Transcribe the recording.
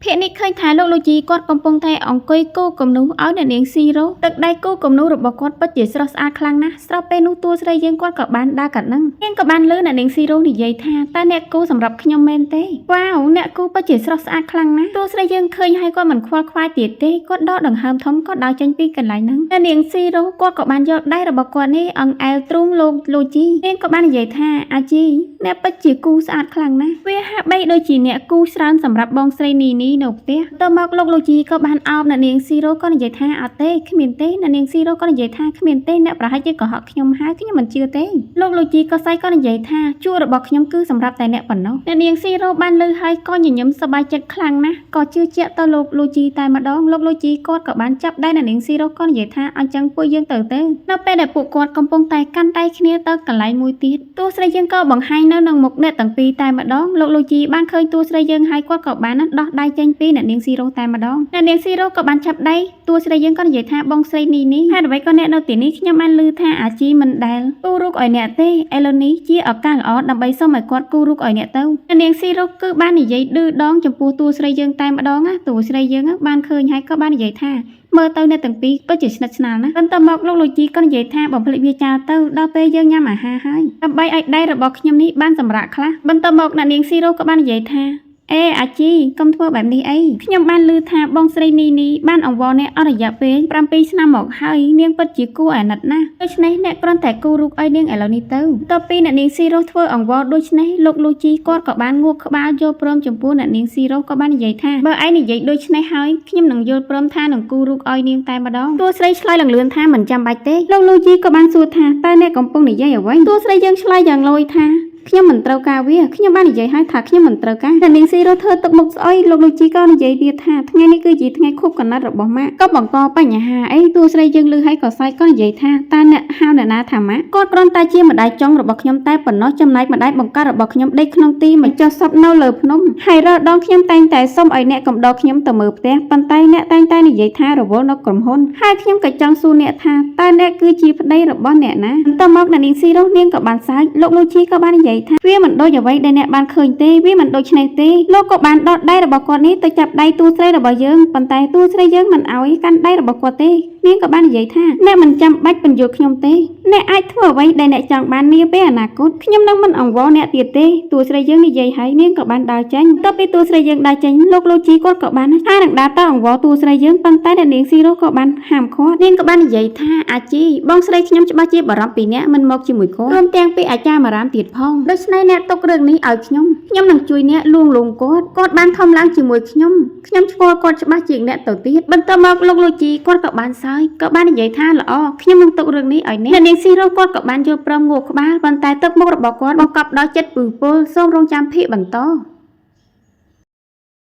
ភាគនេះឃើញថាលោកលូជីគាត់កំពុងតែអង្គុយគូគំនូសឲ្យអ្នកនាងស៊ីរ៉ូទឹកដៃគូគំនូសរបស់គាត់ពិតជាស្រស់ស្អាតខ្លាំងណាស់ស្របពេលនោះតួស្រីយើងគាត់ក៏បានដើរកាត់នឹងនាងក៏បានលើអ្នកនាងស៊ីរ៉ូនិយាយថាតើអ្នកគូសម្រាប់ខ្ញុំមែនទេវ៉ាវអ្នកគូពិតជាស្រស់ស្អាតខ្លាំងណាស់តួស្រីយើងឃើញហើយគាត់មិនខ្វល់ខ្វាយទៀតទេគាត់ដកដង្ហើមធំគាត់ដើរចេញពីកន្លែងហ្នឹងអ្នកនាងស៊ីរ៉ូគាត់ក៏បានយកដៃរបស់គាត់នេះអង្អែលទ្រូងលោកលូជីនាងក៏បាននិយាយថាអាជីអ្នកពិតជាគូស្អាតខ្លាំងណាស់វាហាក់បីដូចជាអ្នកគូច្រើនសម្រាប់បងស្រីនីនីនៅផ្ទះទៅមកលោកលូជីក៏បានអោបអ្នកនាងស៊ីរ៉ូក៏និយាយថាអត់ទេគ្មានទេអ្នកនាងស៊ីរ៉ូក៏និយាយថាគ្មានទេអ្នកប្រហែលជាកុហកខ្ញុំហើយខ្ញុំមិនជឿទេលោកលូជីក៏សៃក៏និយាយថាជួររបស់ខ្ញុំគឺសម្រាប់តែអ្នកប៉ុណ្ណោះអ្នកនាងស៊ីរ៉ូបានលើហើយក៏ញញឹមសប្បាយចិត្តខ្លាំងណាស់ក៏ជឿជាក់ទៅលោកលូជីតែម្ដងលោកលូជីគាត់ក៏បានចាប់ដៃអ្នកនាងស៊ីរ៉ូក៏និយាយថាអញ្ចឹងពួកយើងទៅនៅពេលដែលពួកគាត់កំពុងតែកាន់ដៃគ្នាទៅកន្លែងមួយទៀតតួស្រីយើងក៏បង្ហាញនៅនឹងមុខអ្នកទាំងពីរតែម្ដងលោកលូជីបានឃើញតួស្រីយើងហើយគាត់ក៏បានដោះដៃចេញពីអ្នកនាងស៊ីរ៉ូតែម្ដងអ្នកនាងស៊ីរ៉ូក៏បានចាប់ដៃតួស្រីយើងក៏និយាយថាបងស្រីនីនេះហេតុអ្វីក៏អ្នកនៅទីនេះខ្ញុំបានឮថាអាជីមិនដែលគូរូបឲ្យអ្នកទេឥឡូវនេះជាឱកាសល្អដើម្បីសុំឲ្យគាត់គូរូបឲ្យអ្នកទៅអ្នកនាងស៊ីរ៉ូគឺបាននិយាយឌឺដងចំពោះតួស្រីយើងតែម្ដងតួស្រីយើងបានឃើញហើយក៏បាននិយាយថាមើលទៅអ្នកទាំងពីរពិតជាស្និទ្ធស្នាលណាស់បន្ទាប់មកលោកលូជីក៏និយាយថាបំភ្លេចវាចាទៅដល់ពេលយើងញ៉ាំអាហារហើយដើម្បីឲ្យដៃរបស់ខ្ញុំនេះបានសម្រាកខ្លះបន្ទាប់មកអ្នកនាងស៊ីរ៉ូក៏បាននិយាយថាអេអាជីកុំធ្វើបែបនេះអីខ្ញុំបានឮថាបងស្រីនីនីបានអង្វរអ្នកអស់រយៈពេល7ឆ្នាំមកហើយនាងពិតជាគួរអាណិតណាស់ដូច្នេះអ្នកគ្រាន់តែគូរូបឲ្យនាងឥឡូវនេះទៅបន្ទាប់ពីអ្នកនាងស៊ីរ៉ូធ្វើអង្វរដូច្នេះលោកលូជីគាត់ក៏បានងក់ក្បាលយល់ព្រមចំពោះអ្នកនាងស៊ីរ៉ូក៏បាននិយាយថាបើឯងនិយាយដូច្នេះហើយខ្ញុំនឹងយល់ព្រមថានឹងគូរូបឲ្យនាងតែម្ដងតួស្រីឆ្លើយលឿនថាមិនចាំបាច់ទេលោកលូជីក៏បានសួរថាតើអ្នកកំពុងនិយាយអ្វីតួស្រីយើងឆ្លើយយ៉ាងលយថាខ្ញុំមិនត្រូវការវាខ្ញុំបាននិយាយឲ្យថាខ្ញុំមិនត្រូវការតែនាងស៊ីរ៉ូធ្វើទឹកមុខស្អុយលោកលូជីក៏និយាយទៀតថាថ្ងៃនេះគឺជាថ្ងៃខួបកំណត់របស់ម៉ាក់ក៏បង្កបញ្ហាអីតួស្រីយើងឮហើយក៏សើចក៏និយាយថាតើអ្នកហៅអ្នកណាថាម៉ាក់គាត់គ្រាន់តែជាម្ដាយចុងរបស់ខ្ញុំតែប៉ុណ្ណោះចំណែកម្ដាយបង្កើតរបស់ខ្ញុំដេកក្នុងទីមកចុះសពនៅលើភ្នំហើយរាល់ដងខ្ញុំតែងតែសុំឲ្យអ្នកកំដរខ្ញុំទៅមើលផ្ទះប៉ុន្តែអ្នកតែងតែនិយាយថារវល់នៅក្រុមហ៊ុនហើយខ្ញុំក៏ចង់សួរអ្នកថាតើអ្នកគឺជាប្តីរបស់អ្នកណាបន្ទាប់មកអ្នកនាងស៊ីរ៉ូនាងក៏បានសើចលោកលូជីក៏បាននិយាយថាវាមិនដូចអ្វីដែលអ្នកបានឃើញទេវាមិនដូចនេះទេលោកក៏បានដកដៃរបស់គាត់នេះទៅចាប់ដៃតួស្រីរបស់យើងប៉ុន្តែតួស្រីយើងមិនអោយកាន់ដៃរបស់គាត់ទេនាងក៏បាននិយាយថាអ្នកមិនចាំបាច់បញ្យល់ខ្ញុំទេអ្នកអាចធ្វើអ្វីដែលអ្នកចង់បាននាពេលអនាគតខ្ញុំនឹងមិនអង្វរអ្នកទៀតទេតួស្រីយើងនិយាយហើយនាងក៏បានដើរចេញបន្ទាប់ពីតួស្រីយើងដើរចេញលោកលូជីគាត់ក៏បានថានឹងដើរទៅអង្វរតួស្រីយើងប៉ុន្តែអ្នកនាងស៊ីរ៉ូក៏បានហាមឃាត់នាងក៏បាននិយាយថាអាជីបងស្រីខ្ញុំច្បាស់ជាបារម្ភពីអ្នកមិនមកជាមួយគាត់រួមទាំងពីអាចារ្យមារាមទៀតផងដូច្នេះអ្នកទុករឿងនេះឲ្យខ្ញុំនឹងជួយអ្នកលួងលោមគាត់បានខំឡើងជាមួយខ្ញុំស្គាល់គាត់ច្បាស់ជាងអ្នកទៅទៀតបន្ទាប់មកលោកលូជីគាត់ក៏បានសើចក៏បាននិយាយថាល្អខ្ញុំនឹងទុករឿងនេះឲ្យអ្នកនាងស៊ីរ៉ូគាត់ក៏បានយល់ព្រមងក់ក្បាលប៉ុន្តែទឹកមុខរបស់គាត់បង្កប់ដោយចិត្តពឹសពុលសូមរងចាំភាគបន្ត